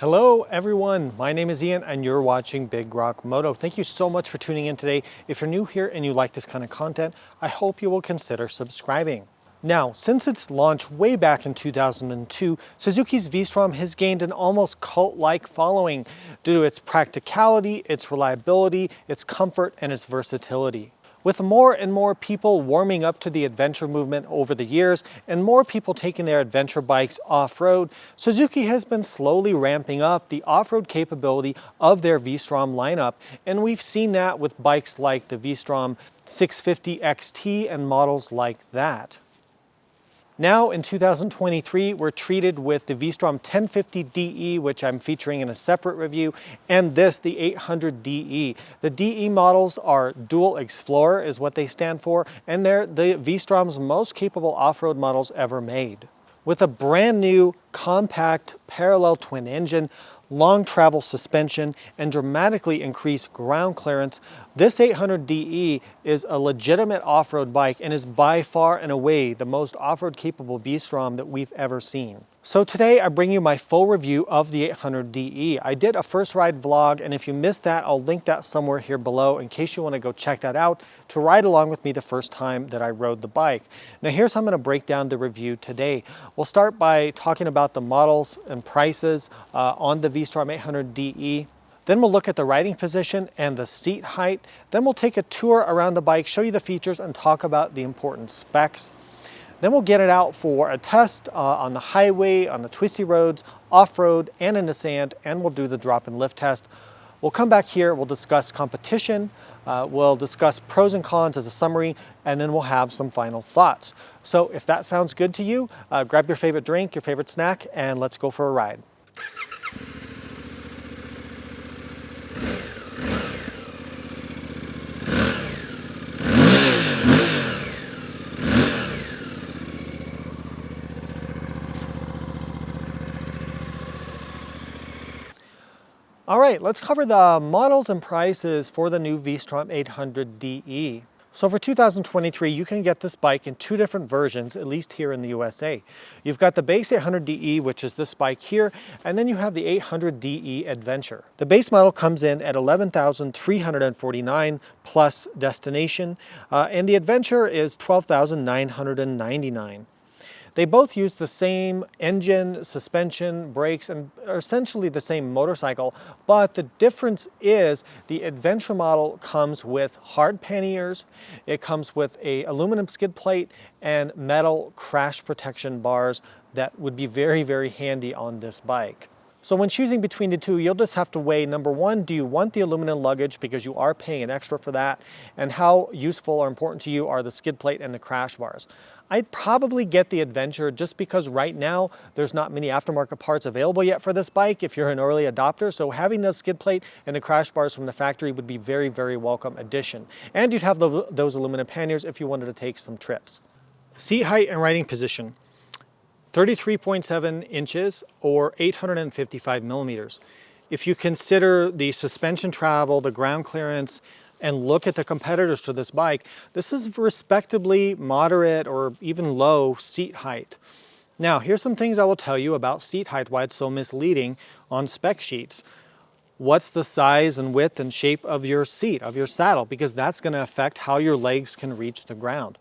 Hello everyone, my name is Ian and you're watching Big Rock Moto. Thank you so much for tuning in today. If you're new here and you like this kind of content, I hope you will consider subscribing. Now, since its launch way back in 2002, Suzuki's V-Strom has gained an almost cult-like following due to its practicality, its reliability, its comfort, and its versatility. With more and more people warming up to the adventure movement over the years and more people taking their adventure bikes off-road, Suzuki has been slowly ramping up the off-road capability of their V-Strom lineup, and we've seen that with bikes like the V-Strom 650 XT and models like that. Now in 2023, we're treated with the V-Strom 1050DE, which I'm featuring in a separate review, and this, the 800DE. The DE models are Dual Explorer is what they stand for, and they're the V-Strom's most capable off-road models ever made. With a brand new, compact, parallel twin engine, long travel suspension, and dramatically increased ground clearance, this 800DE is a legitimate off-road bike and is by far and away the most off-road capable V-Strom that we've ever seen. So today I bring you my full review of the 800DE. I did a first ride vlog, and if you missed that, I'll link that somewhere here below in case you want to go check that out to ride along with me the first time that I rode the bike. Now here's how I'm going to break down the review today. We'll start by talking about the models and prices on the V-Strom 800DE. Then we'll look at the riding position and the seat height. Then we'll take a tour around the bike, show you the features, and talk about the important specs. Then we'll get it out for a test on the highway, on the twisty roads, off-road, and in the sand, and we'll do the drop and lift test. We'll come back here, we'll discuss competition, we'll discuss pros and cons as a summary, and then we'll have some final thoughts. So if that sounds good to you, grab your favorite drink, your favorite snack, and let's go for a ride. All right, let's cover the models and prices for the new V-Strom 800DE. So for 2023, you can get this bike in two different versions, at least here in the USA. You've got the base 800DE, which is this bike here, and then you have the 800DE Adventure. The base model comes in at $11,349 plus destination, and the Adventure is $12,999. They both use the same engine, suspension, brakes, and are essentially the same motorcycle, but the difference is the Adventure model comes with hard panniers, it comes with an aluminum skid plate and metal crash protection bars that would be very, very handy on this bike. So when choosing between the two, you'll just have to weigh, number one, do you want the aluminum luggage because you are paying an extra for that, and how useful or important to you are the skid plate and the crash bars. I'd probably get the Adventure just because right now there's not many aftermarket parts available yet for this bike if you're an early adopter, so having the skid plate and the crash bars from the factory would be very, very welcome addition. And you'd have those aluminum panniers if you wanted to take some trips. Seat height and riding position. 33.7 inches or 855 millimeters. If you consider the suspension travel, the ground clearance, and look at the competitors to this bike, this is respectably moderate or even low seat height. Now, here's some things I will tell you about seat height, why it's so misleading on spec sheets. What's the size and width and shape of your seat, of your saddle? Because that's going to affect how your legs can reach the ground.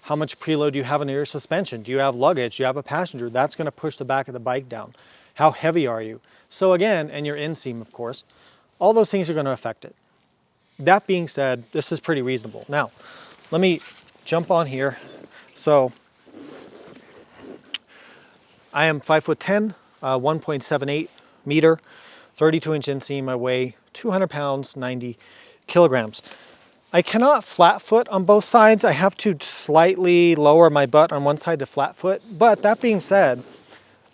How much preload do you have in your suspension? Do you have luggage? Do you have a passenger? That's going to push the back of the bike down. How heavy are you? So again, and your inseam, of course, all those things are going to affect it. That being said, this is pretty reasonable. Now, let me jump on here. So, I am 5'10", 1.78 meter, 32-inch inseam. I weigh 200 pounds, 90 kilograms. I cannot flat foot on both sides. I have to slightly lower my butt on one side to flat foot. But that being said,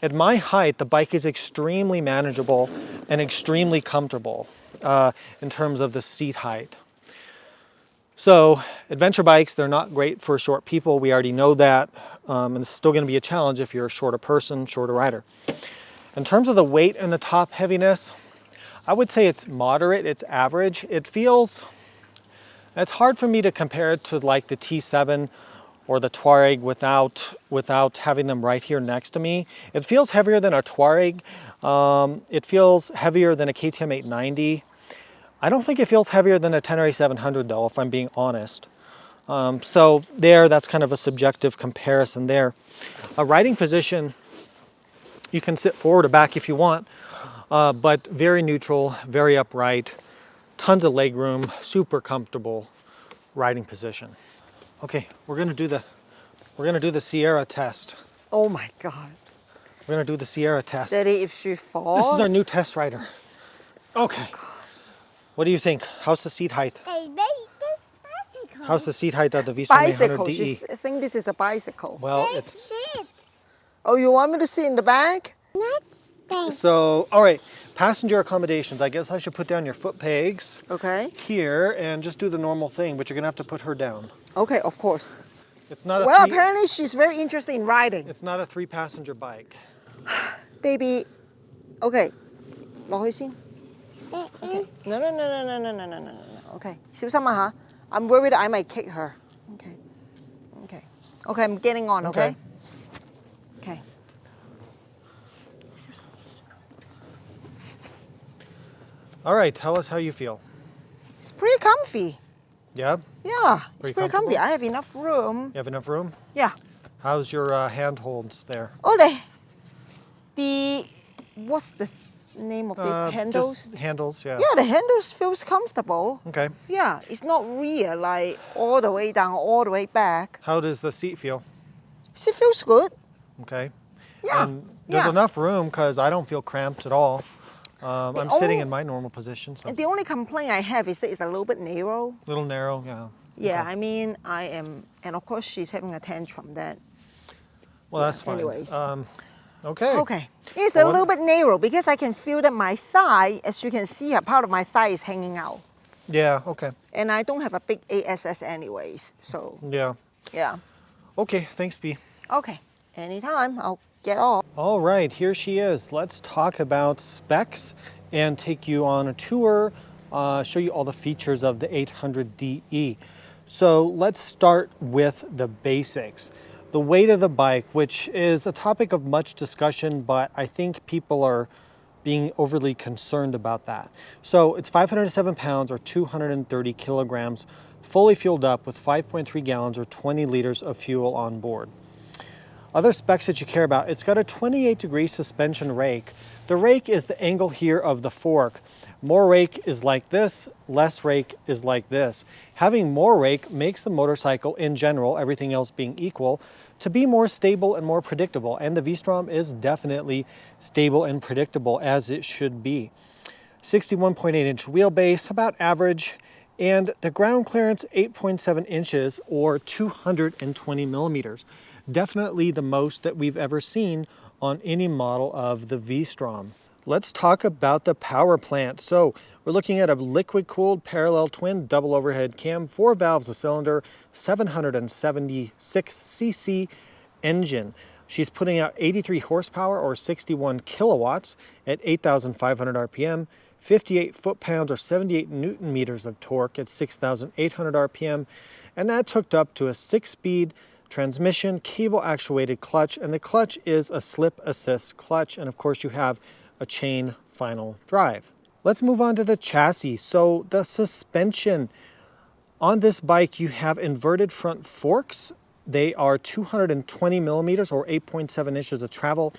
at my height, the bike is extremely manageable and extremely comfortable in terms of the seat height. So adventure bikes, they're not great for short people. We already know that. And it's still going to be a challenge if you're a shorter person, shorter rider. In terms of the weight and the top heaviness, I would say it's moderate, it's average. It feels, it's hard for me to compare it to like the T7 or the Touareg without having them right here next to me. It feels heavier than a Touareg. It feels heavier than a KTM 890. I don't think it feels heavier than a Tenere 700 though, if I'm being honest. So that's kind of a subjective comparison there. A riding position, you can sit forward or back if you want, but very neutral, very upright, tons of leg room, super comfortable riding position. Okay, we're gonna do the Sierra test. Oh my God. We're gonna do the Sierra test. Daddy, if she falls. This is our new test rider. Okay. What do you think? How's the seat height? Baby, this bicycle. How's the seat height of the V-Strom 800DE? Bicycle. I think this is a bicycle. Well, Big it's shit. Oh, you want me to sit in the back? Let's stay. so. All right, passenger accommodations. I guess I should put down your foot pegs Okay. here and just do the normal thing. But you're gonna have to put her down. Okay, of course. It's not a Well, three, apparently she's very interested in riding. It's not a 3-passenger bike. Baby, okay. 落去先. Okay. No. Okay. 小心啊吓. I'm worried I might kick her. Okay. Okay, I'm getting on, okay? Okay. All right, tell us how you feel. It's pretty comfy. Yeah? Yeah, it's Pretty pretty comfy. comfortable? I have enough room. You have enough room? Yeah. How's your handholds there? Oh, what's the name of these handles? Just handles, yeah. Yeah, the handles feels comfortable. Okay. Yeah, it's not real, like all the way down, all the way back. How does the seat feel? It feels good. Okay. Yeah. And there's yeah. enough room because I don't feel cramped at all. I'm sitting in my normal position, so And the only complaint I have is that it's a little bit narrow. a little narrow, yeah. Yeah, Okay. I mean, I am, and of course she's having a tantrum that. Well, that's fine. anyways. Okay. Okay, it's Well, a little bit narrow because I can feel that my thigh, as you can see, a part of my thigh is hanging out. Yeah, okay. And I don't have a big ASS anyways, so Yeah. yeah. Okay, thanks, B. Okay, anytime, I'll get off. All right, here she is. Let's talk about specs and take you on a tour, show you all the features of the 800DE. So let's start with the basics. The weight of the bike, which is a topic of much discussion, but I think people are being overly concerned about that. So it's 507 pounds or 230 kilograms, fully fueled up with 5.3 gallons or 20 liters of fuel on board. Other specs that you care about, it's got a 28-degree suspension rake. The rake is the angle here of the fork. More rake is like this, less rake is like this. Having more rake makes the motorcycle in general, everything else being equal, to be more stable and more predictable. And the V-Strom is definitely stable and predictable as it should be. 61.8-inch wheelbase, about average. And the ground clearance, 8.7 inches or 220 millimeters. Definitely the most that we've ever seen on any model of the V-Strom. Let's talk about the power plant. So we're looking at a liquid-cooled parallel twin double overhead cam, 4 valves a cylinder, 776 cc engine. She's putting out 83 horsepower or 61 kilowatts at 8,500 RPM, 58 foot-pounds or 78 newton meters of torque at 6,800 RPM, and that's hooked up to a 6-speed transmission, cable actuated clutch, and the clutch is a slip assist clutch, and of course you have a chain final drive. Let's move on to the chassis. So the suspension on this bike, you have inverted front forks. They are 220 millimeters or 8.7 inches of travel,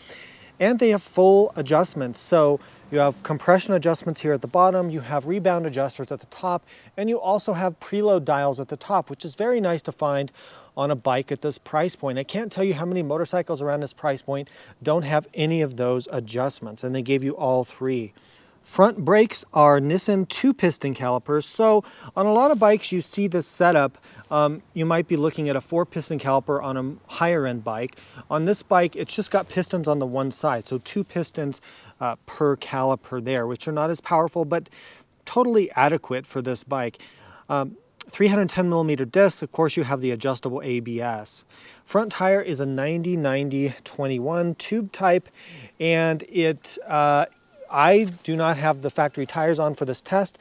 and they have full adjustments. So you have compression adjustments here at the bottom, you have rebound adjusters at the top, and you also have preload dials at the top, which is very nice to find on a bike at this price point. I can't tell you how many motorcycles around this price point don't have any of those adjustments, and they gave you all 3. Front brakes are Nissan 2-piston calipers. So on a lot of bikes you see this setup, you might be looking at a 4-piston caliper on a higher end bike. On this bike, it's just got pistons on the one side, so 2 pistons per caliper there, which are not as powerful, but totally adequate for this bike. 310 millimeter discs, of course you have the adjustable ABS. Front tire is a 90-90-21 tube type, and I do not have the factory tires on for this test.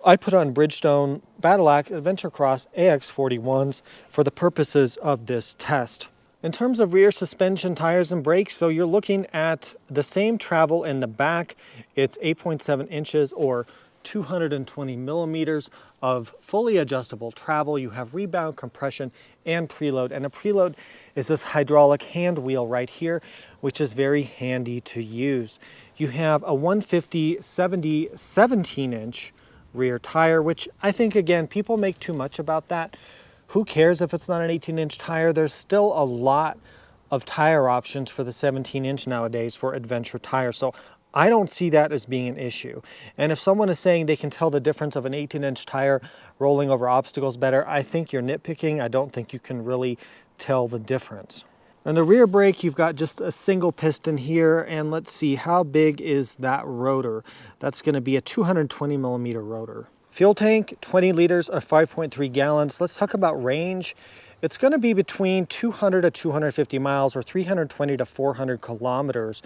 I put on Bridgestone Battle Axe Adventure Cross AX41s for the purposes of this test. In terms of rear suspension, tires, and brakes, so you're looking at the same travel in the back. It's 8.7 inches or 220 millimeters of fully adjustable travel. You have rebound, compression, and preload. And a preload is this hydraulic hand wheel right here, which is very handy to use. You have a 150/70 17-inch rear tire, which I think, again, people make too much about that. Who cares if it's not an 18-inch tire? There's still a lot of tire options for the 17-inch nowadays for adventure tires. So I don't see that as being an issue. And if someone is saying they can tell the difference of an 18-inch tire rolling over obstacles better, I think you're nitpicking. I don't think you can really tell the difference. On the rear brake, you've got just a single piston here, and let's see, how big is that rotor? That's going to be a 220 millimeter rotor. Fuel tank, 20 liters or 5.3 gallons. Let's talk about range. It's going to be between 200 to 250 miles or 320 to 400 kilometers.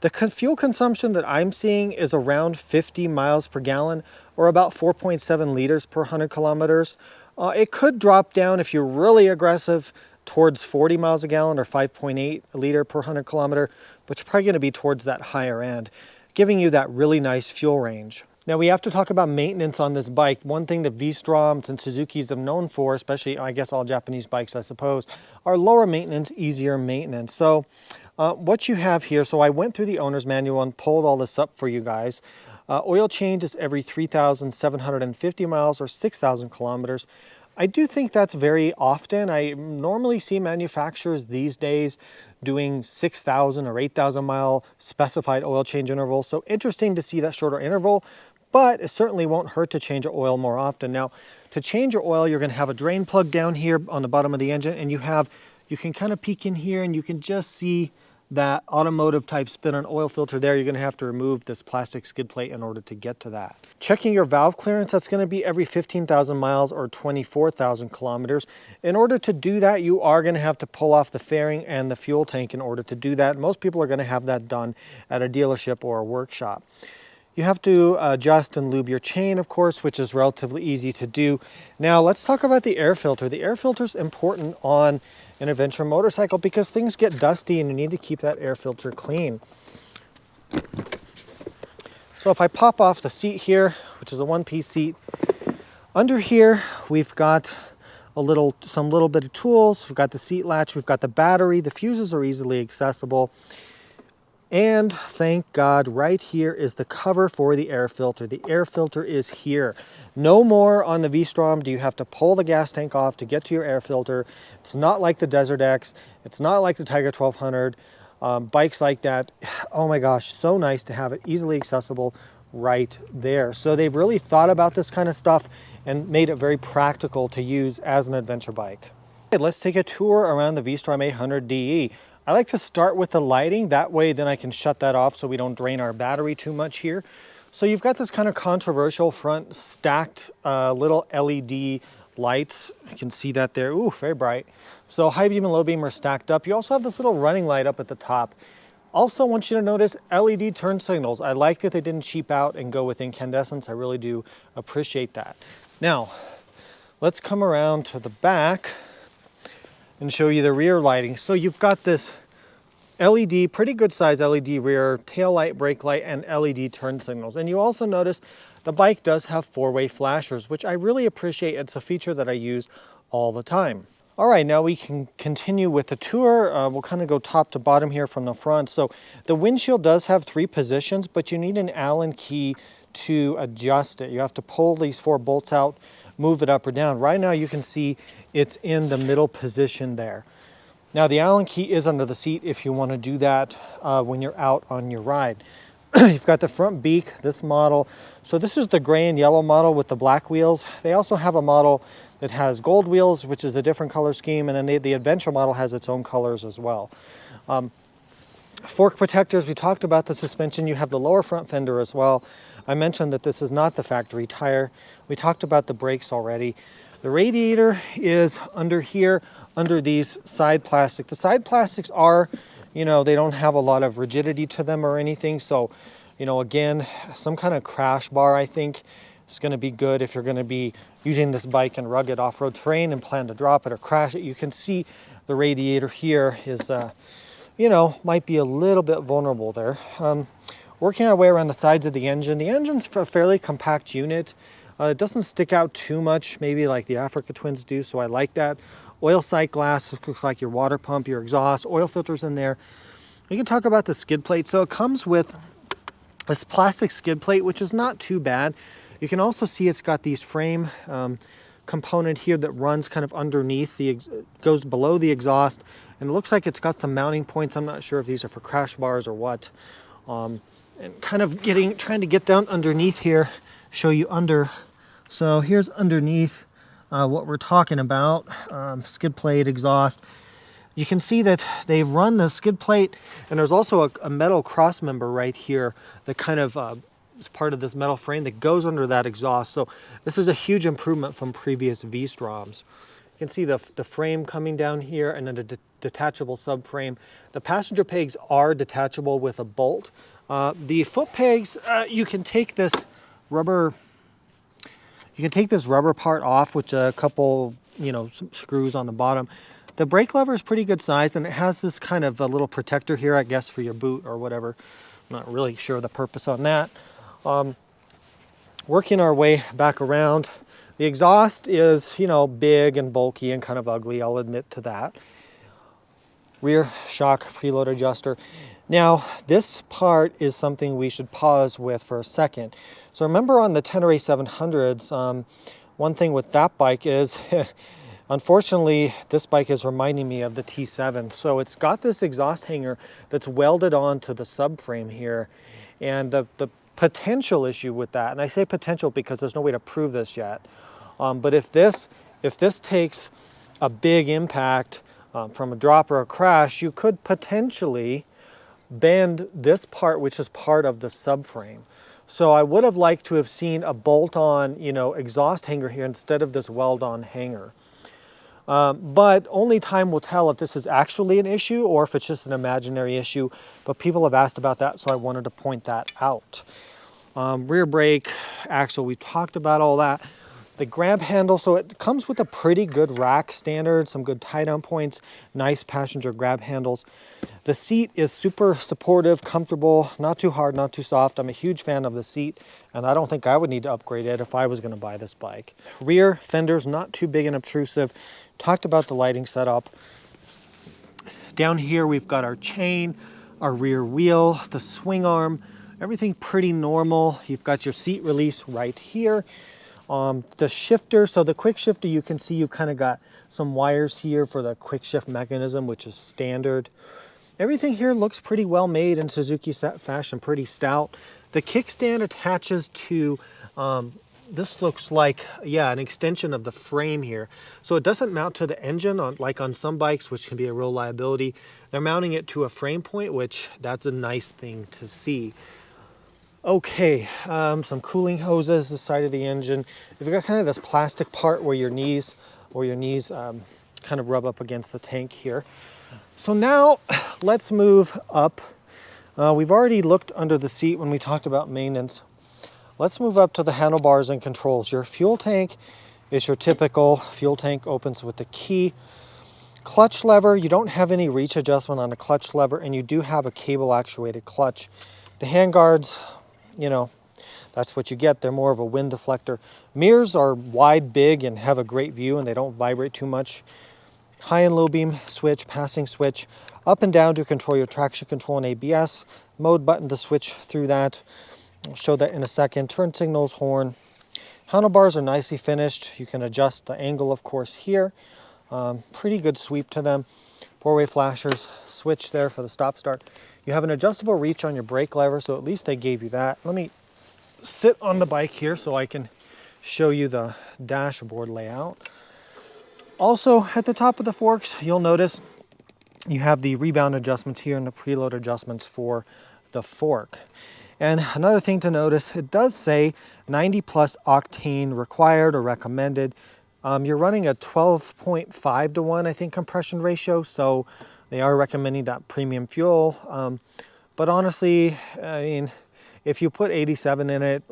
The fuel consumption that I'm seeing is around 50 miles per gallon or about 4.7 liters per 100 kilometers. It could drop down if you're really aggressive towards 40 miles a gallon or 5.8 liter per 100 kilometer, but you're probably going to be towards that higher end, giving you that really nice fuel range. Now we have to talk about maintenance on this bike. One thing that V-Stroms and Suzukis have known for, especially I guess all Japanese bikes I suppose, are lower maintenance, easier maintenance. So what you have here, so I went through the owner's manual and pulled all this up for you guys. Oil change is every 3,750 miles or 6,000 kilometers. I do think that's very often. I normally see manufacturers these days doing 6,000 or 8,000 mile specified oil change intervals. So interesting to see that shorter interval, but it certainly won't hurt to change your oil more often. Now, to change your oil, you're going to have a drain plug down here on the bottom of the engine, and you can kind of peek in here and you can just see that automotive type spin-on oil filter there. You're going to have to remove this plastic skid plate in order to get to that. Checking your valve clearance, that's going to be every 15,000 miles or 24,000 kilometers. In order to do that, you are going to have to pull off the fairing and the fuel tank in order to do that. Most people are going to have that done at a dealership or a workshop. You have to adjust and lube your chain, of course, which is relatively easy to do. Now let's talk about the air filter. The air filter is important on an adventure motorcycle because things get dusty and you need to keep that air filter clean. So if I pop off the seat here, which is a one-piece seat, under here we've got some little bit of tools. We've got the seat latch, we've got the battery, the fuses are easily accessible. And thank God, right here is the cover for the air filter. The air filter is here. No more on the V-Strom do you have to pull the gas tank off to get to your air filter. It's not like the Desert X. It's not like the Tiger 1200. Bikes like that, oh my gosh, so nice to have it easily accessible right there. So they've really thought about this kind of stuff and made it very practical to use as an adventure bike. Okay, let's take a tour around the V-Strom 800DE. I like to start with the lighting. That way then I can shut that off so we don't drain our battery too much here. So you've got this kind of controversial front stacked little LED lights. You can see that there. Ooh, very bright. So high beam and low beam are stacked up. You also have this little running light up at the top. Also want you to notice LED turn signals. I like that they didn't cheap out and go with incandescence. I really do appreciate that. Now, let's come around to the back and show you the rear lighting. So you've got this LED, pretty good size LED rear, tail light, brake light, and LED turn signals. And you also notice the bike does have four-way flashers, which I really appreciate. It's a feature that I use all the time. All right, now we can continue with the tour. We'll kind of go top to bottom here from the front. So the windshield does have 3 positions, but you need an Allen key to adjust it. You have to pull these 4 bolts out, move it up or down. Right now you can see it's in the middle position there. Now the Allen key is under the seat if you want to do that when you're out on your ride. You've got the front beak, this model. So this is the gray and yellow model with the black wheels. They also have a model that has gold wheels, which is a different color scheme, and then the adventure model has its own colors as well. Fork protectors, we talked about the suspension. You have the lower front fender as well. I mentioned that this is not the factory tire. We talked about the brakes already. The radiator is under here, under these side plastic. The side plastics are, you know, they don't have a lot of rigidity to them or anything. So, you know, again, some kind of crash bar, I think. It's going to be good if you're going to be using this bike in rugged off-road terrain and plan to drop it or crash it. You can see the radiator here is, you know, might be a little bit vulnerable there. Working our way around the sides of the engine. The engine's a fairly compact unit. It doesn't stick out too much, maybe like the Africa Twins do, so I like that. Oil sight glass, looks like your water pump, your exhaust, oil filters in there. We can talk about the skid plate. So it comes with this plastic skid plate, which is not too bad. You can also see it's got these frame component here that runs kind of underneath, goes below the exhaust, and it looks like it's got some mounting points. I'm not sure if these are for crash bars or what. And kind of trying to get down underneath here, show you under. So here's underneath what we're talking about, skid plate, exhaust. You can see that they've run the skid plate, and there's also a metal cross member right here that kind of is part of this metal frame that goes under that exhaust. So this is a huge improvement from previous V-Stroms. You can see the frame coming down here and then the detachable subframe. The passenger pegs are detachable with a bolt. The foot pegs, you can take this rubber part off, which a couple, you know, some screws on the bottom. The brake lever is pretty good size, and it has this kind of a little protector here, I guess, for your boot or whatever. I'm not really sure the purpose on that. Working our way back around, the exhaust is, you know, big and bulky and kind of ugly, I'll admit to that. Rear shock preload adjuster. Now, this part is something we should pause with for a second. So remember on the Tenere 700s, one thing with that bike is, unfortunately, this bike is reminding me of the T7. So it's got this exhaust hanger that's welded onto the subframe here. And the potential issue with that, and I say potential because there's no way to prove this yet, but if this takes a big impact from a drop or a crash, you could potentially bend this part, which is part of the subframe. So I would have liked to have seen a bolt-on, you know, exhaust hanger here instead of this weld-on hanger. But only time will tell if this is actually an issue or if it's just an imaginary issue. But people have asked about that, so I wanted to point that out. Rear brake, axle, we talked about all that. The grab handle, so it comes with a pretty good rack standard, some good tie-down points, nice passenger grab handles. The seat is super supportive, comfortable, not too hard, not too soft. I'm a huge fan of the seat, and I don't think I would need to upgrade it if I was going to buy this bike. Rear fenders, not too big and obtrusive. Talked about the lighting setup. Down here we've got our chain, our rear wheel, the swing arm, everything pretty normal. You've got your seat release right here. The shifter, so the quick shifter, you can see you've kind of got some wires here for the quick shift mechanism, which is standard. Everything here looks pretty well made in Suzuki fashion, pretty stout. The kickstand attaches to, this looks like, yeah, an extension of the frame here. So it doesn't mount to the engine like on some bikes, which can be a real liability. They're mounting it to a frame point, which that's a nice thing to see. Okay, some cooling hoses, the side of the engine. You've got kind of this plastic part where your knees kind of rub up against the tank here. So now let's move up. We've already looked under the seat when we talked about maintenance. Let's move up to the handlebars and controls. Your fuel tank is your typical fuel tank, opens with the key. Clutch lever, you don't have any reach adjustment on the clutch lever, and you do have a cable actuated clutch. The handguards, you know, that's what you get. They're more of a wind deflector. Mirrors are wide, big, and have a great view, and they don't vibrate too much. High and low beam switch, passing switch, up and down to control your traction control and ABS. Mode button to switch through that. I'll show that in a second. Turn signals, horn. Handlebars are nicely finished. You can adjust the angle, of course, here. Pretty good sweep to them. Four-way flashers, switch there for the stop-start. You have an adjustable reach on your brake lever, so at least they gave you that. Let me sit on the bike here so I can show you the dashboard layout. Also, at the top of the forks, you'll notice you have the rebound adjustments here and the preload adjustments for the fork. And another thing to notice, it does say 90 plus octane required or recommended. You're running a 12.5 to 1, I think, compression ratio, so they are recommending that premium fuel. But honestly, I mean, if you put 87 in it,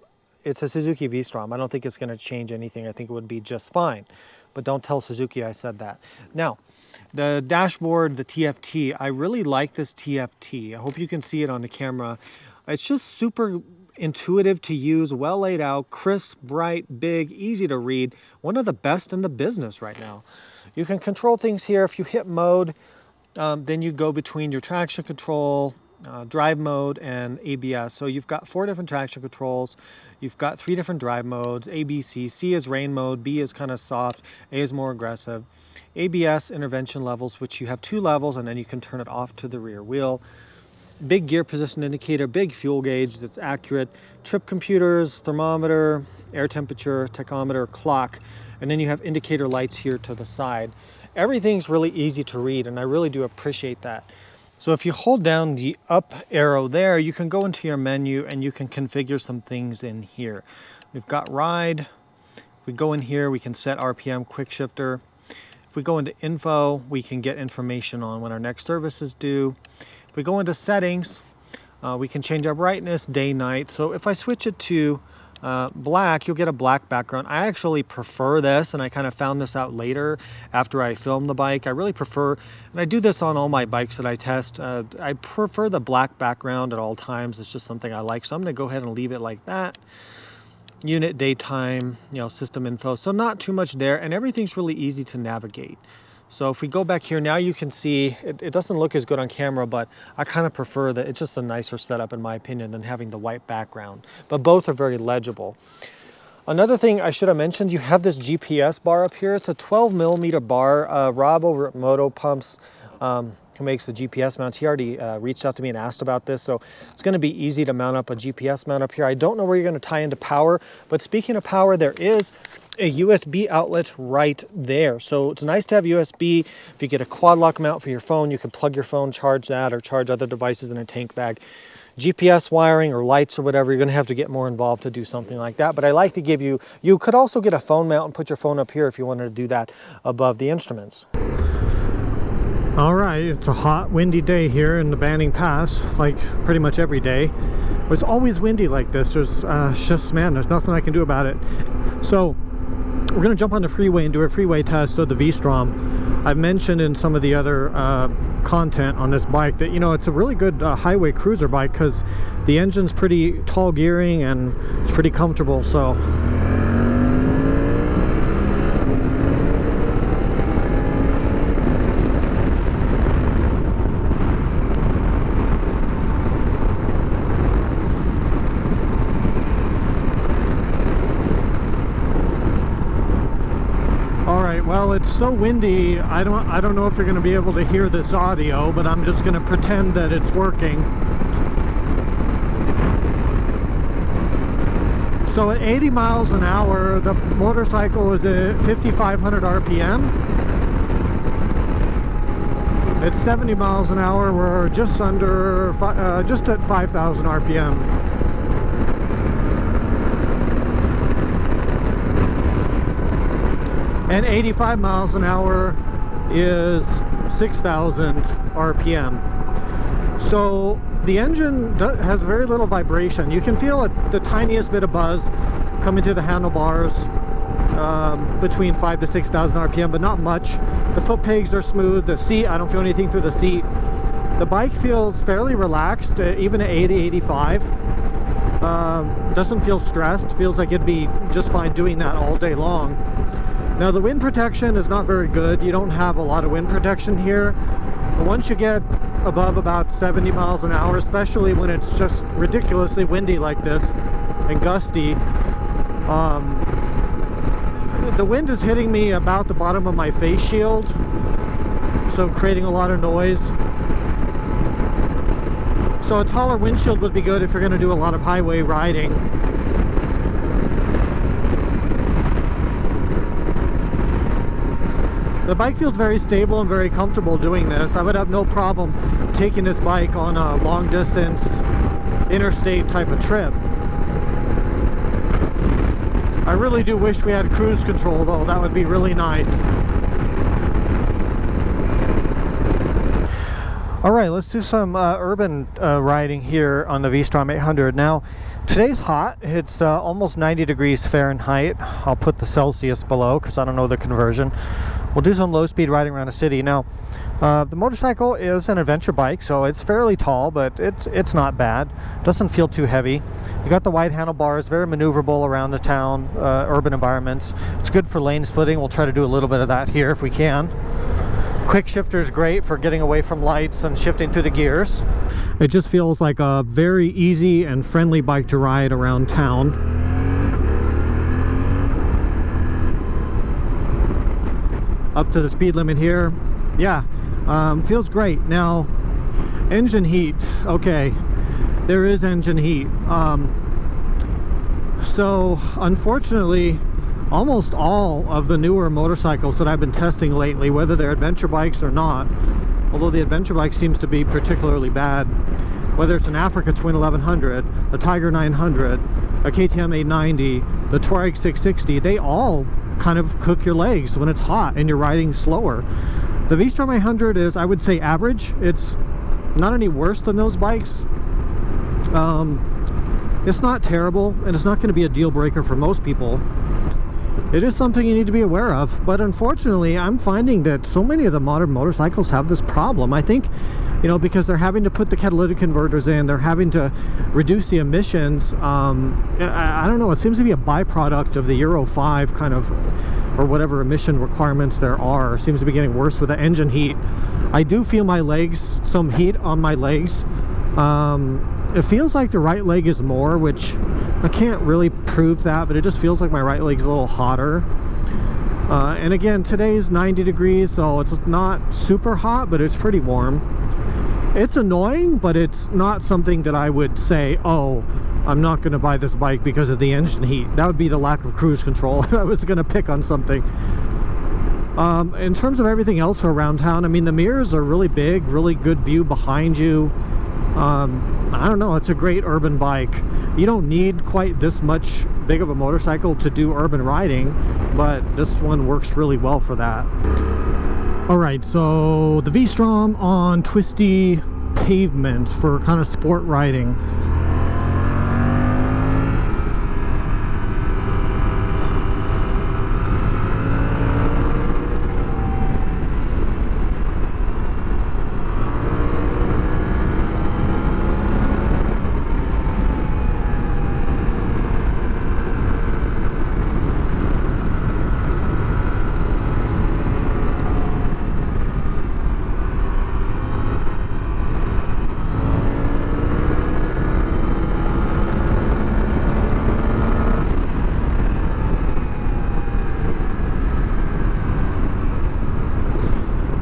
it's a Suzuki V-Strom. I don't think it's going to change anything. I think it would be just fine. But don't tell Suzuki I said that. Now, the dashboard, the TFT, I really like this TFT. I hope you can see it on the camera. It's just super intuitive to use, well laid out, crisp, bright, big, easy to read. One of the best in the business right now. You can control things here. If you hit mode, then you go between your traction control, drive mode, and ABS. So you've got 4 different traction controls. You've got 3 different drive modes, A, B, C. C is rain mode, B is kind of soft, A is more aggressive. ABS intervention levels, which you have 2 levels, and then you can turn it off to the rear wheel. Big gear position indicator, big fuel gauge that's accurate, trip computers, thermometer, air temperature, tachometer, clock, and then you have indicator lights here to the side. Everything's really easy to read, and I really do appreciate that. So if you hold down the up arrow there, you can go into your menu and you can configure some things in here. We've got ride. If we go in here, we can set RPM, quick shifter. If we go into info, we can get information on when our next service is due. If we go into settings, we can change our brightness, day, night. So if I switch it to black, you'll get a black background. I actually prefer this, and I kind of found this out later after I filmed the bike. I really prefer, and I do this on all my bikes that I test, I prefer the black background at all times. It's just something I like. So I'm going to go ahead and leave it like that. Unit, daytime, system info. So not too much there, and everything's really easy to navigate. So if we go back here, now you can see, it doesn't look as good on camera, but I kind of prefer that. It's just a nicer setup in my opinion than having the white background. But both are very legible. Another thing I should have mentioned, you have this GPS bar up here. It's a 12mm bar. Rob over at Moto Pumps, who makes the GPS mounts, he already reached out to me and asked about this. So it's going to be easy to mount up a GPS mount up here. I don't know where you're going to tie into power, but speaking of power, there is a USB outlet right there. So it's nice to have USB. If you get a quad lock mount for your phone, you can plug your phone, charge that, or charge other devices in a tank bag. GPS wiring or lights or whatever, you're going to have to get more involved to do something like that. But I like to give you, you could also get a phone mount and put your phone up here if you wanted to do that above the instruments. All right, it's a hot, windy day here in the Banning Pass, like pretty much every day. It's always windy like this. There's just, man, there's nothing I can do about it. So we're going to jump on the freeway and do a freeway test of the V-Strom. I've mentioned in some of the other content on this bike that, it's a really good highway cruiser bike because the engine's pretty tall gearing and it's pretty comfortable. So well, it's so windy, I don't know if you're going to be able to hear this audio, but I'm just going to pretend that it's working. So at 80 miles an hour, the motorcycle is at 5,500 RPM. At 70 miles an hour, we're just just at 5,000 RPM. And 85 miles an hour is 6,000 RPM. So the engine has very little vibration. You can feel the tiniest bit of buzz coming to the handlebars between 5,000 to 6,000 RPM, but not much. The foot pegs are smooth. The seat, I don't feel anything through the seat. The bike feels fairly relaxed, even at 80, 85. Doesn't feel stressed. Feels like it'd be just fine doing that all day long. Now the wind protection is not very good. You don't have a lot of wind protection here. But once you get above about 70 miles an hour, especially when it's just ridiculously windy like this and gusty, the wind is hitting me about the bottom of my face shield, so creating a lot of noise. So a taller windshield would be good if you're going to do a lot of highway riding. The bike feels very stable and very comfortable doing this. I would have no problem taking this bike on a long distance interstate type of trip. I really do wish we had cruise control though. That would be really nice. All right, let's do some urban riding here on the V-Strom 800. Now, today's hot. It's almost 90 degrees Fahrenheit. I'll put the Celsius below because I don't know the conversion. We'll do some low-speed riding around the city. Now, the motorcycle is an adventure bike, so it's fairly tall, but it's not bad. Doesn't feel too heavy. You got the wide handlebars, very maneuverable around the town, urban environments. It's good for lane splitting. We'll try to do a little bit of that here if we can. Quick shifter is great for getting away from lights and shifting through the gears. It just feels like a very easy and friendly bike to ride around town. Up to the speed limit here. Yeah, feels great. Now, engine heat. Okay, there is engine heat. So unfortunately, almost all of the newer motorcycles that I've been testing lately, whether they're adventure bikes or not, although the adventure bike seems to be particularly bad, whether it's an Africa Twin 1100, a Tiger 900, a KTM 890, the Touareg 660, they all kind of cook your legs when it's hot and you're riding slower. The V-Strom 800 is, I would say, average. It's not any worse than those bikes. It's not terrible, and it's not going to be a deal breaker for most people. It is something you need to be aware of, but unfortunately I'm finding that so many of the modern motorcycles have this problem. I think, you know, because they're having to put the catalytic converters in, they're having to reduce the emissions. I don't know, it seems to be a byproduct of the Euro 5 kind of, or whatever emission requirements there are. It seems to be getting worse with the engine heat. I do feel my legs, some heat on my legs. It feels like the right leg is more, which I can't really prove that, but it just feels like my right leg's a little hotter. And again, today's 90 degrees, so it's not super hot, but it's pretty warm. It's annoying, but it's not something that I would say, oh, I'm not going to buy this bike because of the engine heat. That would be the lack of cruise control if I was going to pick on something. In terms of everything else around town, I mean, the mirrors are really big, really good view behind you. I don't know, it's a great urban bike. You don't need quite this much big of a motorcycle to do urban riding, but this one works really well for that. Alright, so the V-Strom on twisty pavement for kind of sport riding.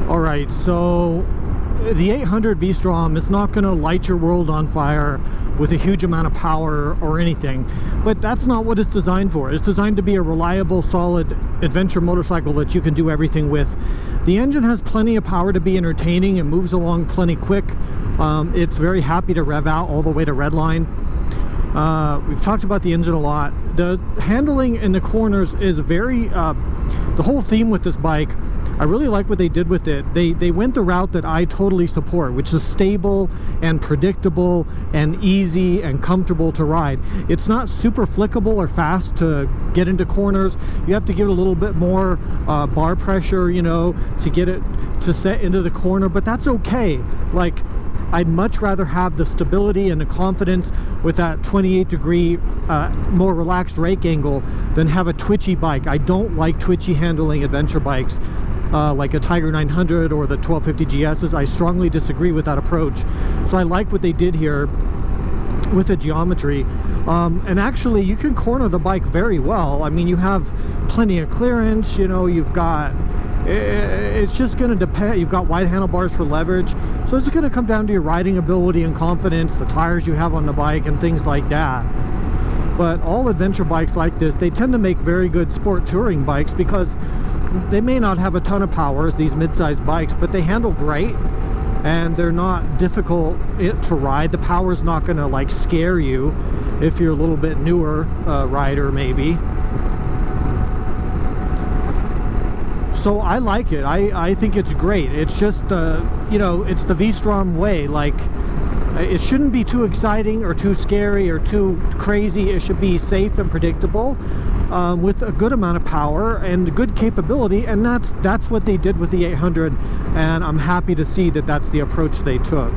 Alright, so the 800 V-Strom is not going to light your world on fire with a huge amount of power or anything, but that's not what it's designed for. It's designed to be a reliable, solid adventure motorcycle that you can do everything with. The engine has plenty of power to be entertaining. It moves along plenty quick. It's very happy to rev out all the way to redline. We've talked about the engine a lot. The handling in the corners is very the whole theme with this bike, I really like what they did with it. They went the route that I totally support, which is stable and predictable and easy and comfortable to ride. It's not super flickable or fast to get into corners. You have to give it a little bit more bar pressure, you know, to get it to set into the corner, but that's okay. Like, I'd much rather have the stability and the confidence with that 28-degree more relaxed rake angle than have a twitchy bike. I don't like twitchy handling adventure bikes like a Tiger 900 or the 1250 GSs. I strongly disagree with that approach. So I like what they did here with the geometry. And actually you can corner the bike very well. I mean, you have plenty of clearance, you know, you've got, it's just going to depend. You've got wide handlebars for leverage, so it's going to come down to your riding ability and confidence, the tires you have on the bike and things like that. But all adventure bikes like this, they tend to make very good sport touring bikes because they may not have a ton of power as these mid-sized bikes, but they handle great and they're not difficult to ride. The power's not going to like scare you if you're a little bit newer rider maybe. So I like it. I think it's great. It's just you know, it's the V-Strom way. Like, it shouldn't be too exciting or too scary or too crazy. It should be safe and predictable, with a good amount of power and good capability, and that's what they did with the 800, and I'm happy to see that that's the approach they took.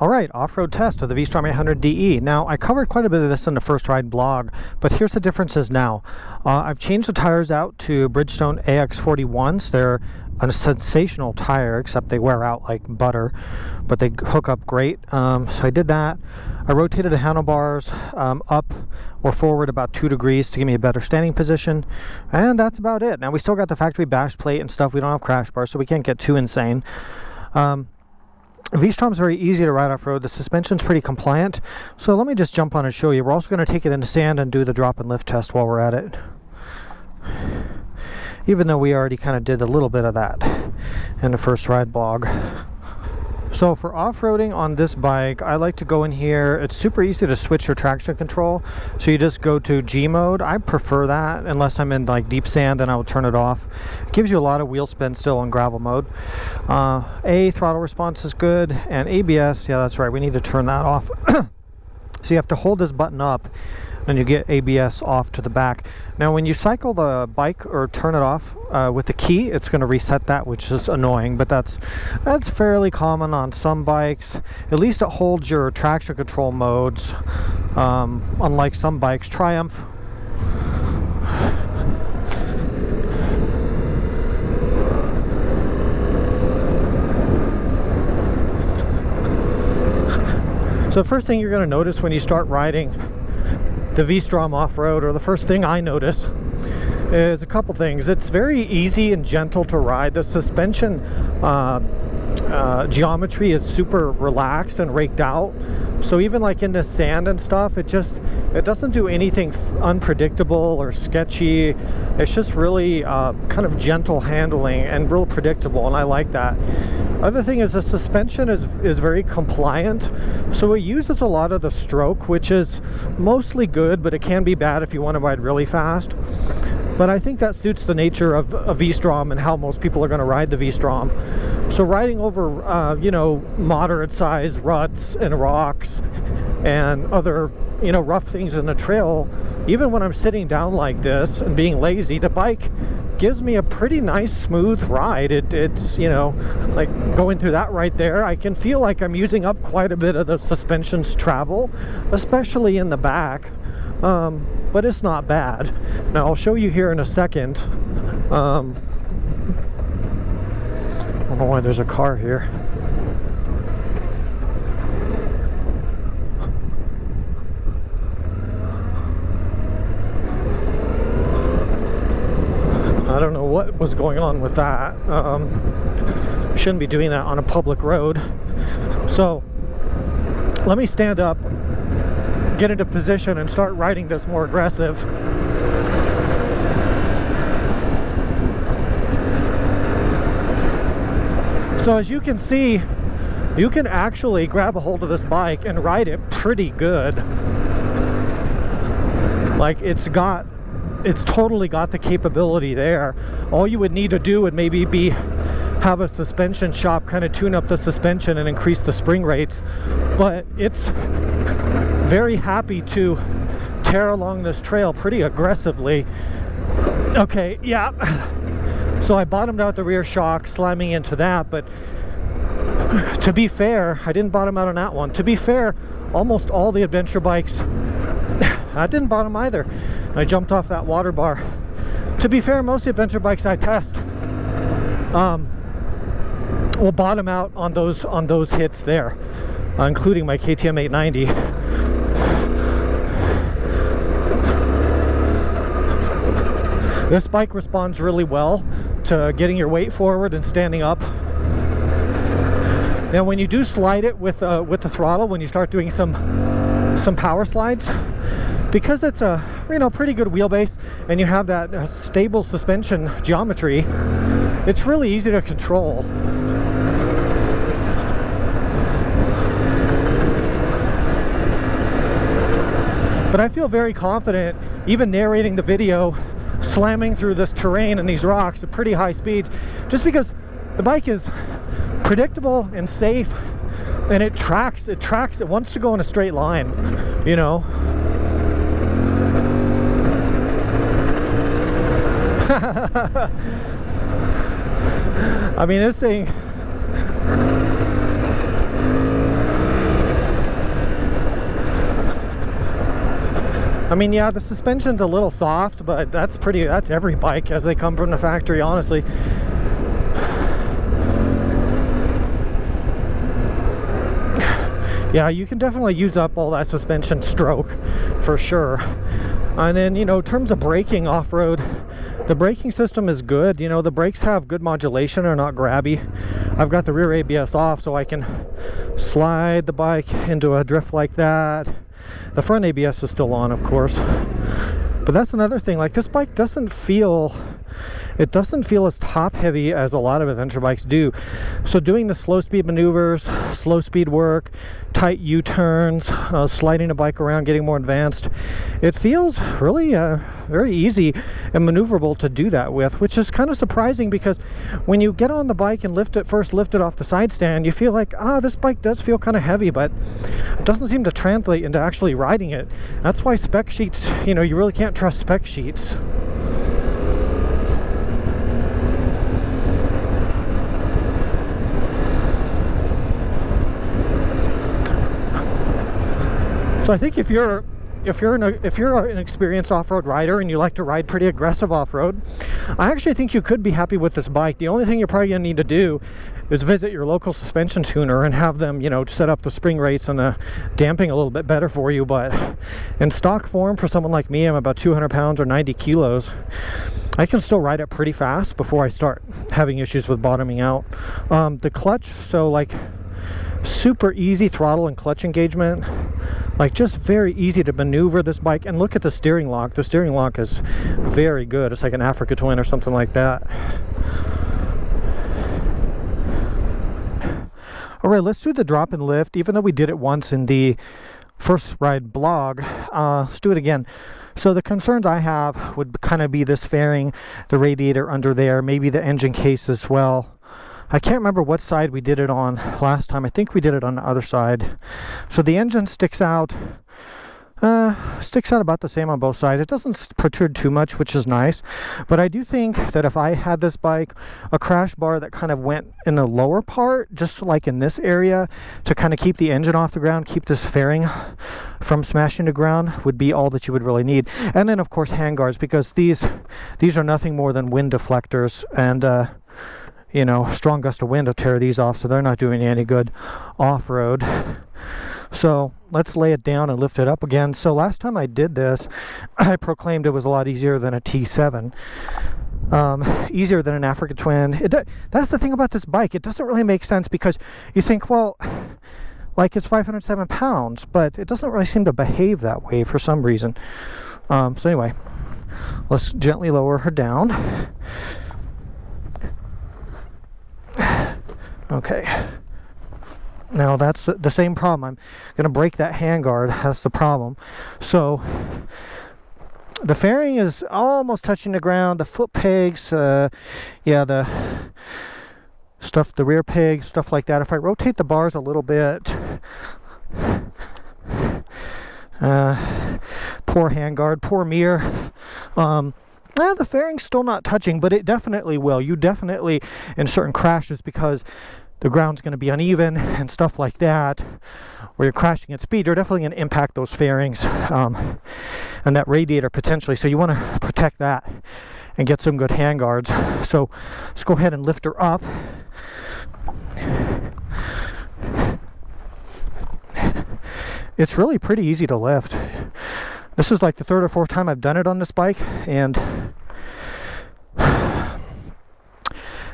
Alright, off-road test of the V-Strom 800DE. Now, I covered quite a bit of this in the first ride blog, but here's the differences now. I've changed the tires out to Bridgestone AX41s. They're a sensational tire, except they wear out like butter, but they hook up great. So I did that. I rotated the handlebars up or forward about 2 degrees to give me a better standing position, and that's about it. Now, we still got the factory bash plate and stuff. We don't have crash bars, so we can't get too insane. V-Strom's very easy to ride off-road. The suspension's pretty compliant. So let me just jump on and show you. We're also going to take it into sand and do the drop and lift test while we're at it. Even though we already kind of did a little bit of that in the first ride blog. So for off-roading on this bike, I like to go in here. It's super easy to switch your traction control. So you just go to G mode. I prefer that unless I'm in like deep sand, then I will turn it off. It gives you a lot of wheel spin still in gravel mode. Throttle response is good, and ABS, yeah, that's right, we need to turn that off. So you have to hold this button up and you get ABS off to the back. Now when you cycle the bike or turn it off with the key, it's going to reset that, which is annoying, but that's fairly common on some bikes. At least it holds your traction control modes, unlike some bikes. Triumph. So the first thing you're going to notice when you start riding the V-Strom off-road, or the first thing I notice, is a couple things. It's very easy and gentle to ride. The suspension geometry is super relaxed and raked out. So even like in the sand and stuff, it doesn't do anything unpredictable or sketchy. It's just really kind of gentle handling and real predictable, and I like that. Other thing is the suspension is very compliant, so it uses a lot of the stroke, which is mostly good, but it can be bad if you want to ride really fast. But I think that suits the nature of a V-Strom and how most people are going to ride the V-Strom. So riding over, you know, moderate size ruts and rocks and other, you know, rough things in the trail, even when I'm sitting down like this and being lazy, the bike gives me a pretty nice smooth ride. It's, you know, like going through that right there, I can feel like I'm using up quite a bit of the suspension's travel, especially in the back. But it's not bad. Now I'll show you here in a second. I don't know why there's a car here. I don't know what was going on with that. Shouldn't be doing that on a public road. So let me stand up, get into position, and start riding this more aggressive. So as you can see, you can actually grab a hold of this bike and ride it pretty good. Like it's totally got the capability there. All you would need to do would maybe be have a suspension shop kind of tune up the suspension and increase the spring rates, but it's very happy to tear along this trail pretty aggressively. Okay, yeah. So I bottomed out the rear shock, slamming into that, but to be fair, I didn't bottom out on that one. To be fair, almost all the adventure bikes, I didn't bottom either. I jumped off that water bar. To be fair, most of the adventure bikes I test will bottom out on those hits there, including my KTM 890. This bike responds really well to getting your weight forward and standing up. Now when you do slide it with the throttle, when you start doing some power slides, because it's a, you know, pretty good wheelbase and you have that stable suspension geometry, it's really easy to control. But I feel very confident, even narrating the video, slamming through this terrain and these rocks at pretty high speeds, just because the bike is predictable and safe, and it tracks, it wants to go in a straight line, you know. I mean, this thing, I mean, yeah, the suspension's a little soft, but that's every bike as they come from the factory, honestly. Yeah, you can definitely use up all that suspension stroke for sure. And then, you know, in terms of braking off-road, the braking system is good. You know, the brakes have good modulation, are not grabby. I've got the rear ABS off so I can slide the bike into a drift like that. The front ABS is still on, of course. But that's another thing, like, this bike doesn't feel as top heavy as a lot of adventure bikes do. So doing the slow speed maneuvers, slow speed work, tight U-turns, sliding a bike around, getting more advanced, it feels really very easy and maneuverable to do that with, which is kind of surprising, because when you get on the bike and lift it off the side stand, you feel like, this bike does feel kind of heavy, but it doesn't seem to translate into actually riding it. That's why spec sheets, you know, you really can't trust spec sheets. So I think if you're an experienced off-road rider and you like to ride pretty aggressive off-road, I actually think you could be happy with this bike. The only thing you're probably gonna need to do is visit your local suspension tuner and have them, you know, set up the spring rates and the damping a little bit better for you. But in stock form, for someone like me, I'm about 200 pounds or 90 kilos. I can still ride it pretty fast before I start having issues with bottoming out. The clutch, so like super easy throttle and clutch engagement, like just very easy to maneuver this bike. And look at the steering lock. The steering lock is very good. It's like an Africa Twin or something like that. All right, let's do the drop and lift. Even though we did it once in the first ride blog, let's do it again. So the concerns I have would kind of be this fairing, the radiator under there, maybe the engine case as well. I can't remember what side we did it on last time. I think we did it on the other side. So the engine sticks out about the same on both sides. It doesn't protrude too much, which is nice. But I do think that if I had this bike, a crash bar that kind of went in the lower part, just like in this area, to kind of keep the engine off the ground, keep this fairing from smashing the ground, would be all that you would really need. And then of course handguards, because these are nothing more than wind deflectors, and you know, strong gust of wind to tear these off, so they're not doing any good off-road. So let's lay it down and lift it up again. So last time I did this, I proclaimed it was a lot easier than a T7, easier than an Africa Twin. That's the thing about this bike. It doesn't really make sense, because you think, well, like, it's 507 pounds, but it doesn't really seem to behave that way for some reason. So anyway, let's gently lower her down. Okay, now that's the same problem. I'm gonna break that handguard. That's the problem. So the fairing is almost touching the ground. The foot pegs, yeah, the stuff, the rear peg, stuff like that. If I rotate the bars a little bit, poor handguard, poor mirror. The fairing's still not touching, but it definitely will. You definitely, in certain crashes, because the ground's going to be uneven and stuff like that, where you're crashing at speed, you're definitely going to impact those fairings and that radiator potentially. So you want to protect that and get some good handguards. So let's go ahead and lift her up. It's really pretty easy to lift. This is like the third or fourth time I've done it on this bike, and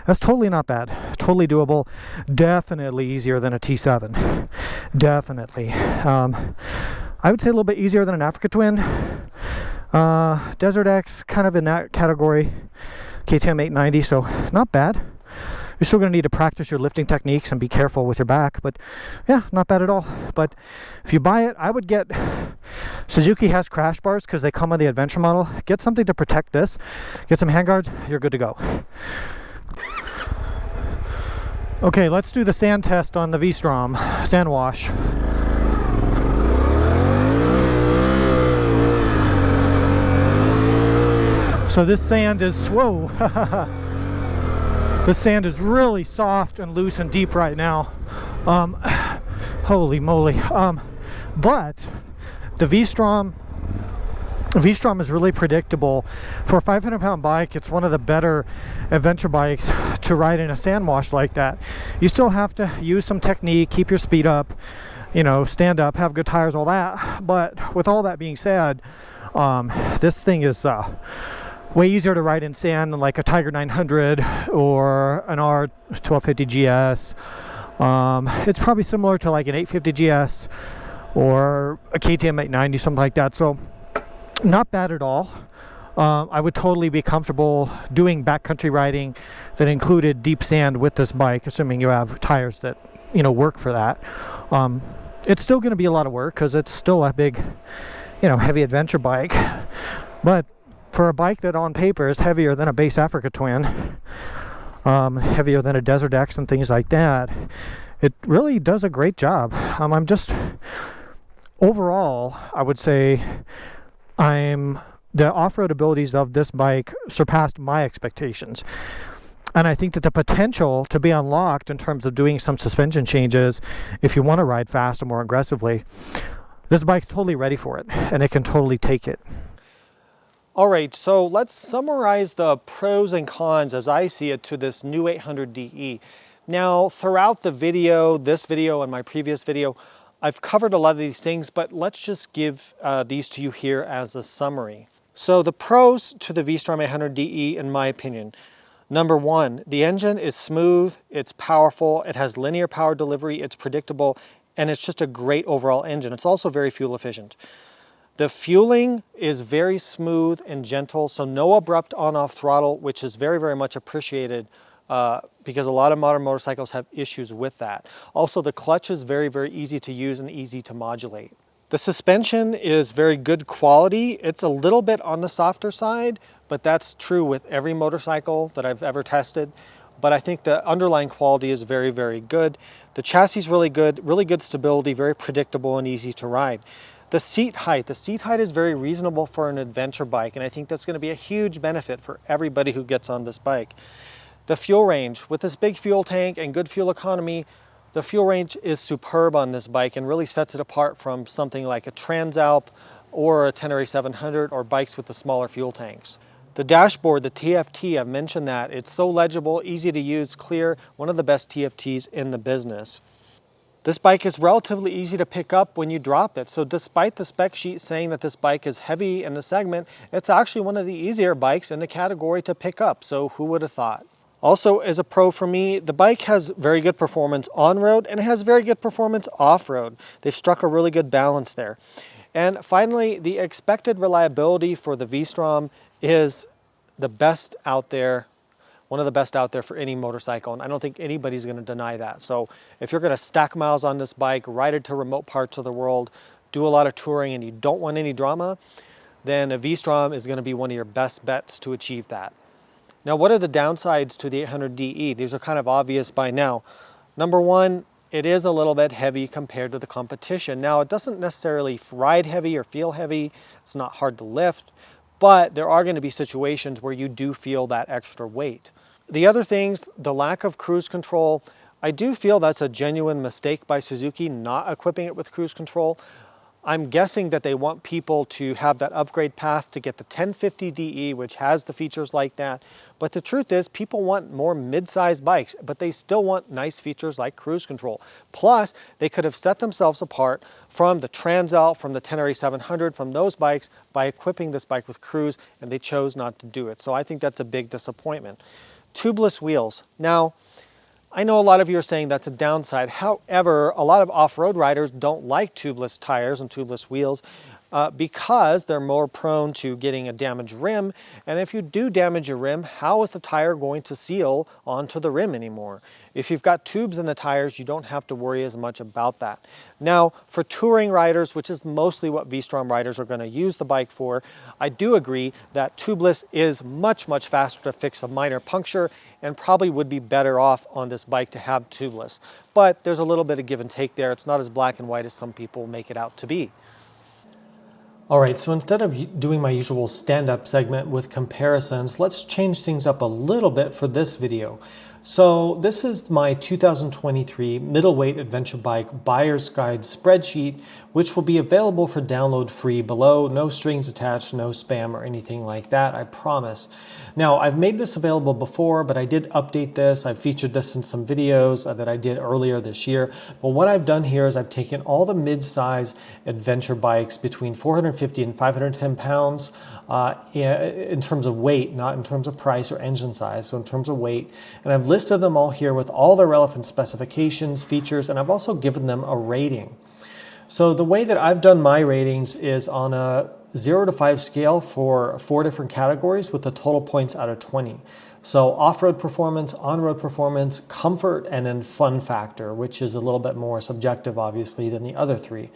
that's totally not bad. Totally doable. Definitely easier than a T7. Definitely. I would say a little bit easier than an Africa Twin. Desert X, kind of in that category. KTM 890, so not bad. You're still going to need to practice your lifting techniques and be careful with your back, but yeah, not bad at all. But if you buy it, I would get Suzuki has crash bars because they come on the adventure model. Get something to protect this. Get some handguards, you're good to go. Okay, let's do the sand test on the V-Strom sand wash. So this sand is, whoa, this sand is really soft and loose and deep right now. Holy moly. But the V-Strom is really predictable. For a 500-pound bike, it's one of the better adventure bikes to ride in a sand wash like that. You still have to use some technique, keep your speed up, you know, stand up, have good tires, all that. But with all that being said, this thing is way easier to ride in sand than like a Tiger 900 or an R1250 GS. It's probably similar to like an 850 GS or a KTM 890, something like that. So not bad at all. I would totally be comfortable doing backcountry riding that included deep sand with this bike, assuming you have tires that, you know, work for that. It's still going to be a lot of work because it's still a big, you know, heavy adventure bike. But for a bike that on paper is heavier than a base Africa Twin, heavier than a Desert X and things like that, it really does a great job. I'm just, overall, I would say the off-road abilities of this bike surpassed my expectations. And I think that the potential to be unlocked in terms of doing some suspension changes, if you want to ride fast and more aggressively, this bike's totally ready for it, and it can totally take it. All right, so let's summarize the pros and cons as I see it to this new 800DE. Now, throughout the video, this video and my previous video, I've covered a lot of these things, but let's just give these to you here as a summary. So the pros to the V-Strom 800DE, in my opinion: number one, the engine is smooth, it's powerful, it has linear power delivery, it's predictable, and it's just a great overall engine. It's also very fuel efficient. The fueling is very smooth and gentle, so no abrupt on-off throttle, which is very, very much appreciated because a lot of modern motorcycles have issues with that. Also, the clutch is very, very easy to use and easy to modulate. The suspension is very good quality. It's a little bit on the softer side, but that's true with every motorcycle that I've ever tested. But I think the underlying quality is very, very good. The chassis is really good stability, very predictable and easy to ride. The seat height is very reasonable for an adventure bike, and I think that's going to be a huge benefit for everybody who gets on this bike. The fuel range, with this big fuel tank and good fuel economy, the fuel range is superb on this bike and really sets it apart from something like a Transalp or a Tenere 700 or bikes with the smaller fuel tanks. The dashboard, the TFT, I've mentioned that. It's so legible, easy to use, clear, one of the best TFTs in the business. This bike is relatively easy to pick up when you drop it. So despite the spec sheet saying that this bike is heavy in the segment, it's actually one of the easier bikes in the category to pick up. So who would have thought? Also, as a pro for me, the bike has very good performance on-road and it has very good performance off-road. They've struck a really good balance there. And finally, the expected reliability for the V-Strom is the best out there, one of the best out there for any motorcycle, and I don't think anybody's going to deny that. So if you're going to stack miles on this bike, ride it to remote parts of the world, do a lot of touring, and you don't want any drama, then a V-Strom is going to be one of your best bets to achieve that. Now, what are the downsides to the 800DE? These are kind of obvious by now. Number one, it is a little bit heavy compared to the competition. Now, it doesn't necessarily ride heavy or feel heavy. It's not hard to lift, but there are going to be situations where you do feel that extra weight. The other things, the lack of cruise control, I do feel that's a genuine mistake by Suzuki not equipping it with cruise control. I'm guessing that they want people to have that upgrade path to get the 1050DE, which has the features like that. But the truth is, people want more mid-sized bikes, but they still want nice features like cruise control. Plus, they could have set themselves apart from the Transalp, from the Tenere 700, from those bikes by equipping this bike with cruise, and they chose not to do it. So I think that's a big disappointment. Tubeless wheels. Now, I know a lot of you are saying that's a downside. However, a lot of off-road riders don't like tubeless tires and tubeless wheels. because they're more prone to getting a damaged rim. And if you do damage your rim, how is the tire going to seal onto the rim anymore? If you've got tubes in the tires, you don't have to worry as much about that. Now, for touring riders, which is mostly what V-Strom riders are going to use the bike for, I do agree that tubeless is much, much faster to fix a minor puncture and probably would be better off on this bike to have tubeless. But there's a little bit of give and take there. It's not as black and white as some people make it out to be. All right, so instead of doing my usual stand-up segment with comparisons, let's change things up a little bit for this video. So this is my 2023 middleweight adventure bike buyer's guide spreadsheet, which will be available for download free below. No strings attached, no spam or anything like that, I promise. Now, I've made this available before, but I did update this. I've featured this in some videos that I did earlier this year. But what I've done here is I've taken all the mid-size adventure bikes between 450 and 510 pounds in terms of weight, not in terms of price or engine size, so in terms of weight. And I've listed them all here with all the relevant specifications, features, and I've also given them a rating. So the way that I've done my ratings is on a 0 to 5 scale for 4 different categories with the total points out of 20. So off-road performance, on-road performance, comfort, and then fun factor, which is a little bit more subjective, obviously, than the other three.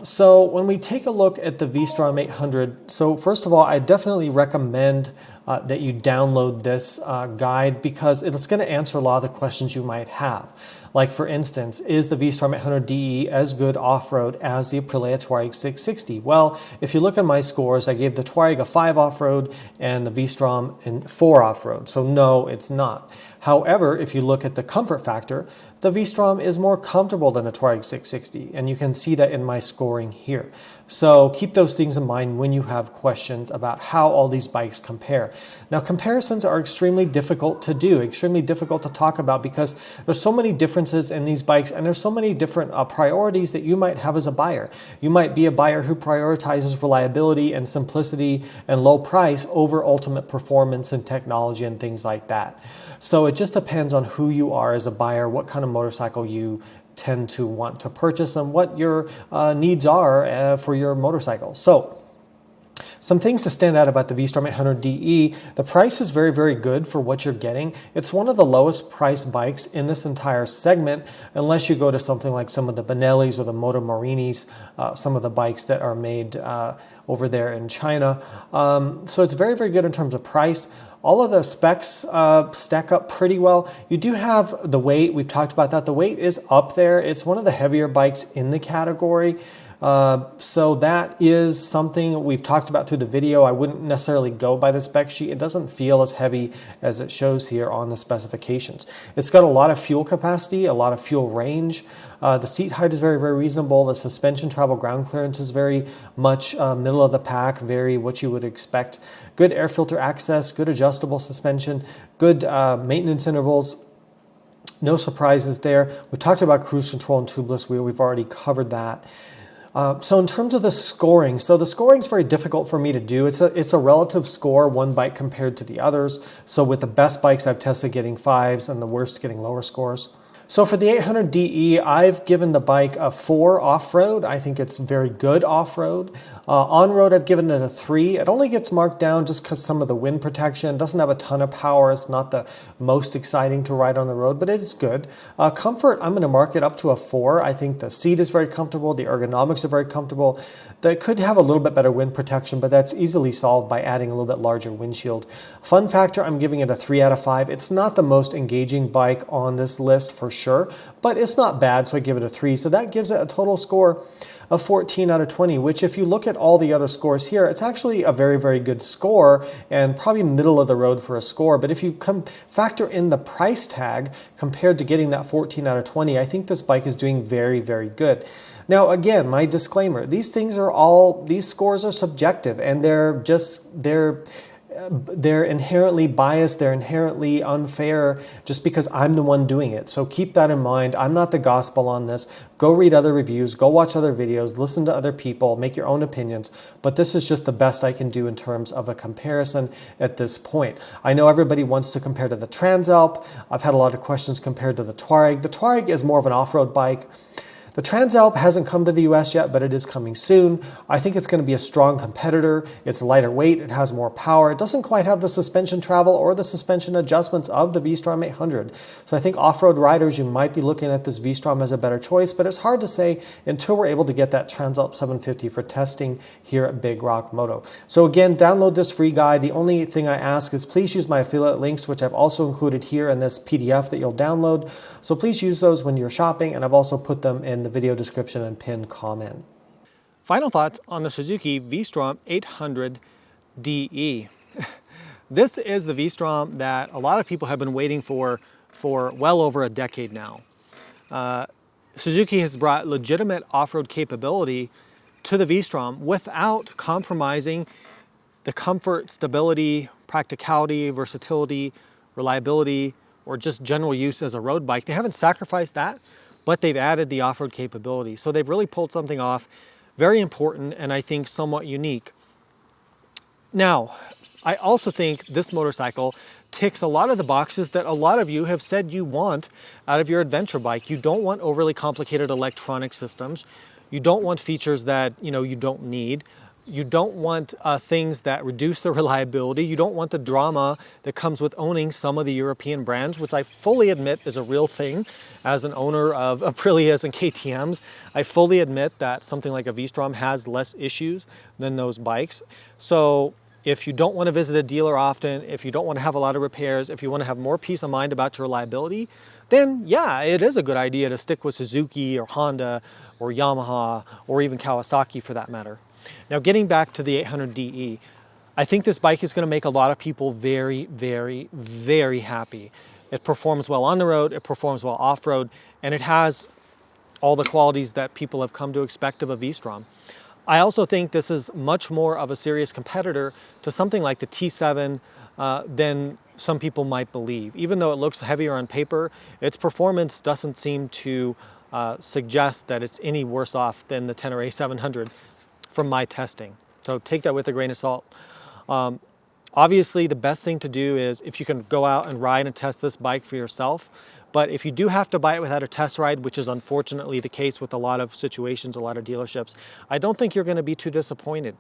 So when we take a look at the V-Strom 800, so first of all, I definitely recommend that you download this guide because it's going to answer a lot of the questions you might have. Like for instance, is the V-Strom 800DE as good off-road as the Aprilia Touareg 660? Well, if you look at my scores, I gave the Touareg a 5 off-road and the V-Strom a 4 off-road. So no, it's not. However, if you look at the comfort factor, the V-Strom is more comfortable than a Touareg 660, and you can see that in my scoring here. So keep those things in mind when you have questions about how all these bikes compare. Now, comparisons are extremely difficult to do, extremely difficult to talk about because there's so many differences in these bikes and there's so many different priorities that you might have as a buyer. You might be a buyer who prioritizes reliability and simplicity and low price over ultimate performance and technology and things like that. So it just depends on who you are as a buyer, what kind of motorcycle you tend to want to purchase and what your needs are for your motorcycle. So some things to stand out about the V-Strom 800DE. The price is very, very good for what you're getting. It's one of the lowest priced bikes in this entire segment, unless you go to something like some of the Benellis or the Moto Marinis, some of the bikes that are made over there in China. So it's very, very good in terms of price. All of the specs stack up pretty well. You do have the weight. We've talked about that. The weight is up there. It's one of the heavier bikes in the category. So that is something we've talked about through the video. I wouldn't necessarily go by the spec sheet. It doesn't feel as heavy as it shows here on the specifications. It's got a lot of fuel capacity, a lot of fuel range. The seat height is very, very reasonable. The suspension travel ground clearance is very much middle of the pack, very what you would expect. Good air filter access, good adjustable suspension, good maintenance intervals. No surprises there. We talked about cruise control and tubeless wheel. We've already covered that. So in terms of the scoring, so the scoring is very difficult for me to do. It's a relative score, one bike compared to the others. So with the best bikes I've tested getting 5s and the worst getting lower scores. So for the 800DE, I've given the bike a 4 off-road. I think it's very good off-road. On-road, I've given it a 3. It only gets marked down just because some of the wind protection. It doesn't have a ton of power. It's not the most exciting to ride on the road, but it is good. Comfort, I'm going to mark it up to a 4. I think the seat is very comfortable. The ergonomics are very comfortable. They could have a little bit better wind protection, but that's easily solved by adding a little bit larger windshield. Fun factor, I'm giving it a 3 out of 5. It's not the most engaging bike on this list for sure, but it's not bad, so I give it a 3. So that gives it a total score of 14 out of 20, which if you look at all the other scores here, it's actually a very, very good score and probably middle of the road for a score. But if you factor in the price tag compared to getting that 14 out of 20, I think this bike is doing very, very good. Now, again, my disclaimer, these scores are subjective and they're inherently biased, they're inherently unfair just because I'm the one doing it. So keep that in mind. I'm not the gospel on this. Go read other reviews, go watch other videos, listen to other people, make your own opinions. But this is just the best I can do in terms of a comparison at this point. I know everybody wants to compare to the Transalp. I've had a lot of questions compared to the Touareg. The Touareg is more of an off-road bike. The Transalp hasn't come to the US yet, but it is coming soon. I think it's going to be a strong competitor. It's lighter weight, it has more power. It doesn't quite have the suspension travel or the suspension adjustments of the V-Strom 800. So I think off-road riders, you might be looking at this V-Strom as a better choice, but it's hard to say until we're able to get that Transalp 750 for testing here at Big Rock Moto. So again, download this free guide. The only thing I ask is please use my affiliate links, which I've also included here in this PDF that you'll download. So please use those when you're shopping, and I've also put them in the video description and pinned comment. Final thoughts on the Suzuki V-Strom 800DE. This is the V-Strom that a lot of people have been waiting for well over a decade now. Suzuki has brought legitimate off-road capability to the V-Strom without compromising the comfort, stability, practicality, versatility, reliability, or just general use as a road bike. They haven't sacrificed that, but they've added the off-road capability. So they've really pulled something off very important and I think somewhat unique. Now, I also think this motorcycle ticks a lot of the boxes that a lot of you have said you want out of your adventure bike. You don't want overly complicated electronic systems. You don't want features that you don't need. You don't want things that reduce the reliability. You don't want the drama that comes with owning some of the European brands, which I fully admit is a real thing. As an owner of Aprilias and KTMs, I fully admit that something like a V-Strom has less issues than those bikes. So if you don't want to visit a dealer often, if you don't want to have a lot of repairs, if you want to have more peace of mind about your reliability, then yeah, it is a good idea to stick with Suzuki or Honda or Yamaha or even Kawasaki for that matter. Now, getting back to the 800DE, I think this bike is going to make a lot of people very, very, very happy. It performs well on the road, it performs well off-road, and it has all the qualities that people have come to expect of a V-Strom. I also think this is much more of a serious competitor to something like the T7 than some people might believe. Even though it looks heavier on paper, its performance doesn't seem to suggest that it's any worse off than the Tenere 700 from my testing. So take that with a grain of salt. Obviously, the best thing to do is if you can go out and ride and test this bike for yourself. But if you do have to buy it without a test ride, which is unfortunately the case with a lot of situations, a lot of dealerships, I don't think you're going to be too disappointed.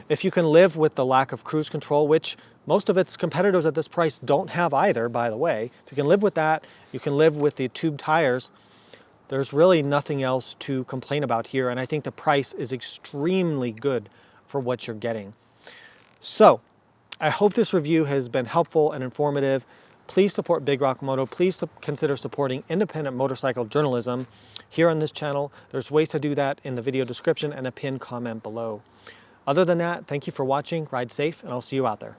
If you can live with the lack of cruise control, which most of its competitors at this price don't have either, by the way, if you can live with that, you can live with the tube tires, there's really nothing else to complain about here, and I think the price is extremely good for what you're getting. So, I hope this review has been helpful and informative. Please support Big Rock Moto. Please consider supporting independent motorcycle journalism here on this channel. There's ways to do that in the video description and a pinned comment below. Other than that, thank you for watching, ride safe, and I'll see you out there.